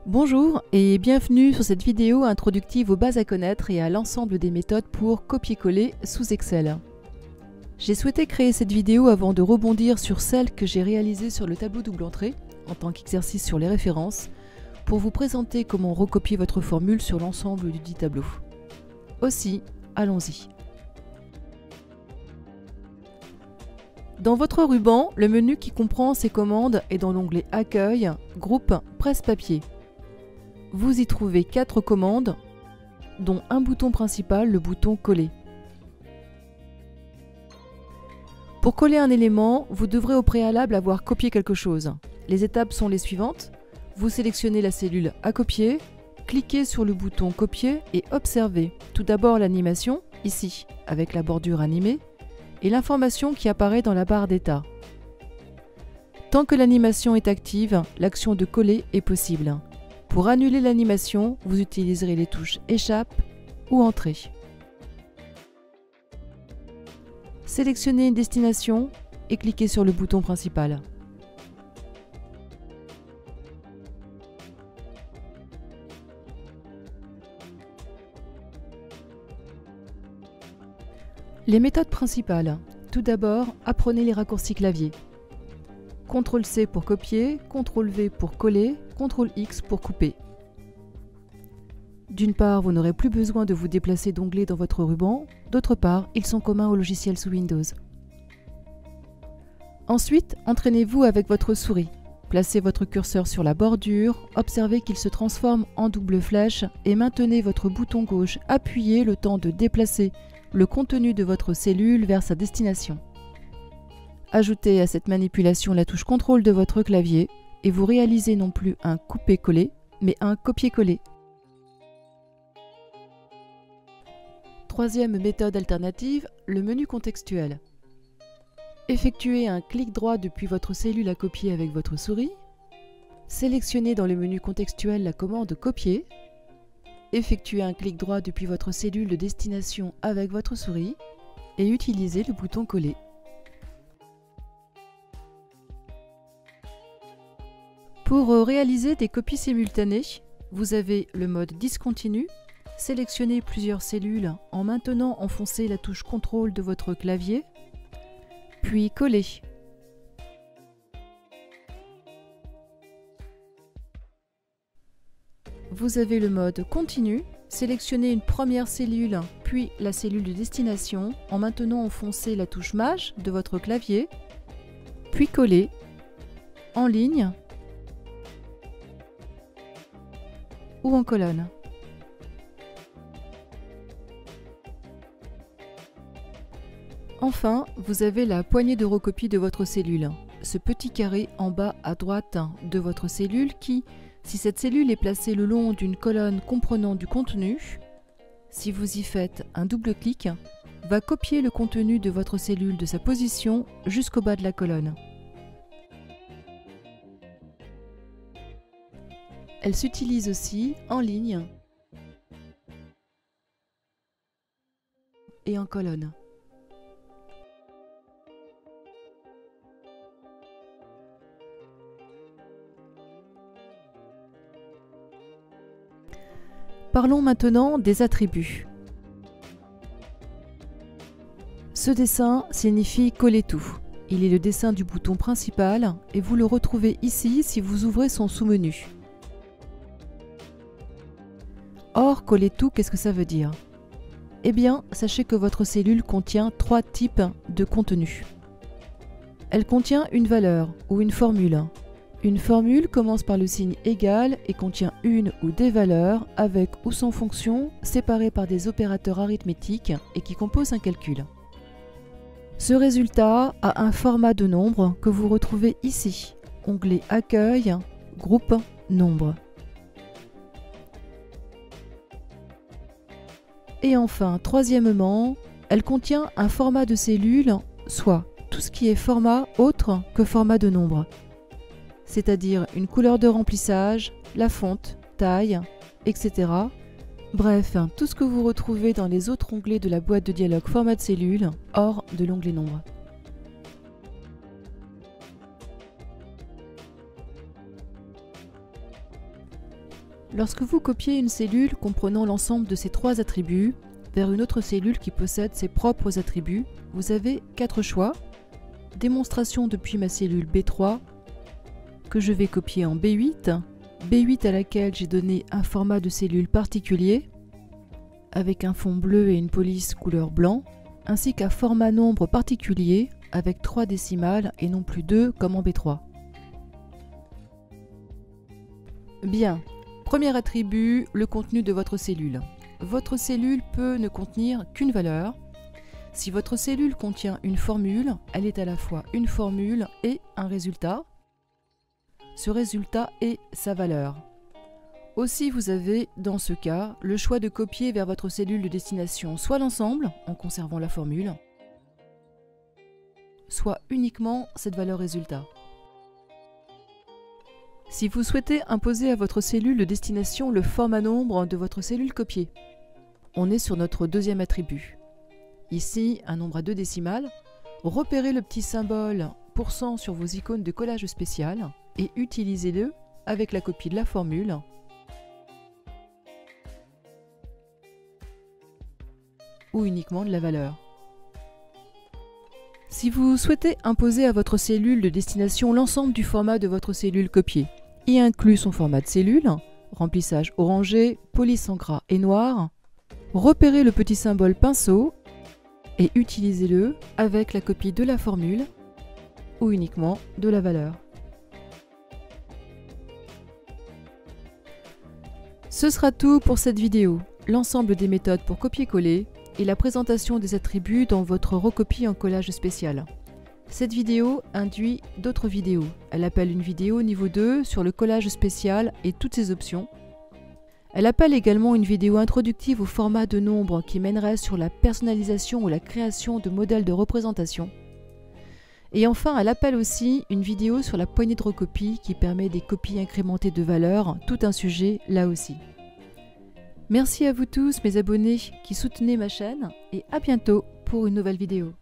Bonjour et bienvenue sur cette vidéo introductive aux bases à connaître et à l'ensemble des méthodes pour copier-coller sous Excel. J'ai souhaité créer cette vidéo avant de rebondir sur celle que j'ai réalisée sur le tableau double entrée, en tant qu'exercice sur les références, pour vous présenter comment recopier votre formule sur l'ensemble du dit tableau. Aussi, allons-y. Dans votre ruban, le menu qui comprend ces commandes est dans l'onglet Accueil, Groupe, Presse-Papier. Vous y trouvez 4 commandes, dont un bouton principal, le bouton Coller. Pour coller un élément, vous devrez au préalable avoir copié quelque chose. Les étapes sont les suivantes. Vous sélectionnez la cellule à copier, cliquez sur le bouton Copier et observez tout d'abord l'animation, ici, avec la bordure animée, et l'information qui apparaît dans la barre d'état. Tant que l'animation est active, l'action de coller est possible. Pour annuler l'animation, vous utiliserez les touches Échappe ou Entrée. Sélectionnez une destination et cliquez sur le bouton principal. Les méthodes principales. Tout d'abord, apprenez les raccourcis clavier. CTRL-C pour copier, CTRL-V pour coller, CTRL-X pour couper. D'une part, vous n'aurez plus besoin de vous déplacer d'onglets dans votre ruban, d'autre part, ils sont communs aux logiciels sous Windows. Ensuite, entraînez-vous avec votre souris. Placez votre curseur sur la bordure, observez qu'il se transforme en double flèche et maintenez votre bouton gauche appuyé le temps de déplacer le contenu de votre cellule vers sa destination. Ajoutez à cette manipulation la touche CTRL de votre clavier et vous réalisez non plus un couper-coller, mais un copier-coller. Troisième méthode alternative, le menu contextuel. Effectuez un clic droit depuis votre cellule à copier avec votre souris. Sélectionnez dans le menu contextuel la commande Copier. Effectuez un clic droit depuis votre cellule de destination avec votre souris et utilisez le bouton Coller. Pour réaliser des copies simultanées, vous avez le mode discontinu. Sélectionnez plusieurs cellules en maintenant enfoncé la touche CTRL de votre clavier, puis Coller. Vous avez le mode continu. Sélectionnez une première cellule, puis la cellule de destination en maintenant enfoncé la touche Maj de votre clavier, puis Coller, en ligne ou en colonne. Enfin, vous avez la poignée de recopie de votre cellule, ce petit carré en bas à droite de votre cellule qui, si cette cellule est placée le long d'une colonne comprenant du contenu, si vous y faites un double clic, va copier le contenu de votre cellule de sa position jusqu'au bas de la colonne. Elle s'utilise aussi en ligne et en colonne. Parlons maintenant des attributs. Ce dessin signifie coller tout. Il est le dessin du bouton principal et vous le retrouvez ici si vous ouvrez son sous-menu. Or, coller tout, qu'est-ce que ça veut dire? Eh bien, sachez que votre cellule contient 3 types de contenu. Elle contient une valeur ou une formule. Une formule commence par le signe égal et contient une ou des valeurs avec ou sans fonction séparées par des opérateurs arithmétiques et qui composent un calcul. Ce résultat a un format de nombre que vous retrouvez ici, onglet Accueil, Groupe, Nombre. Et enfin, troisièmement, elle contient un format de cellule, soit tout ce qui est format autre que format de nombre, c'est-à-dire une couleur de remplissage, la fonte, taille, etc. Bref, tout ce que vous retrouvez dans les autres onglets de la boîte de dialogue format de cellule, hors de l'onglet nombre. Lorsque vous copiez une cellule comprenant l'ensemble de ces 3 attributs vers une autre cellule qui possède ses propres attributs, vous avez 4 choix. Démonstration depuis ma cellule B3 que je vais copier en B8, B8 à laquelle j'ai donné un format de cellule particulier avec un fond bleu et une police couleur blanc, ainsi qu'un format nombre particulier avec 3 décimales et non plus 2 comme en B3. Bien, premier attribut, le contenu de votre cellule. Votre cellule peut ne contenir qu'une valeur. Si votre cellule contient une formule, elle est à la fois une formule et un résultat. Ce résultat est sa valeur. Aussi, vous avez, dans ce cas, le choix de copier vers votre cellule de destination soit l'ensemble, en conservant la formule, soit uniquement cette valeur résultat. Si vous souhaitez imposer à votre cellule de destination le format nombre de votre cellule copiée, on est sur notre deuxième attribut. Ici, un nombre à 2 décimales. Repérez le petit symbole % sur vos icônes de collage spécial et utilisez-le avec la copie de la formule ou uniquement de la valeur. Si vous souhaitez imposer à votre cellule de destination l'ensemble du format de votre cellule copiée, y inclut son format de cellule, remplissage orangé, police en gras et noir, repérez le petit symbole pinceau et utilisez-le avec la copie de la formule ou uniquement de la valeur. Ce sera tout pour cette vidéo. L'ensemble des méthodes pour copier-coller et la présentation des attributs dans votre recopie en collage spécial. Cette vidéo induit d'autres vidéos. Elle appelle une vidéo niveau 2 sur le collage spécial et toutes ses options. Elle appelle également une vidéo introductive au format de nombre qui mènerait sur la personnalisation ou la création de modèles de représentation. Et enfin, elle appelle aussi une vidéo sur la poignée de recopie qui permet des copies incrémentées de valeurs, tout un sujet là aussi. Merci à vous tous mes abonnés qui soutenez ma chaîne et à bientôt pour une nouvelle vidéo.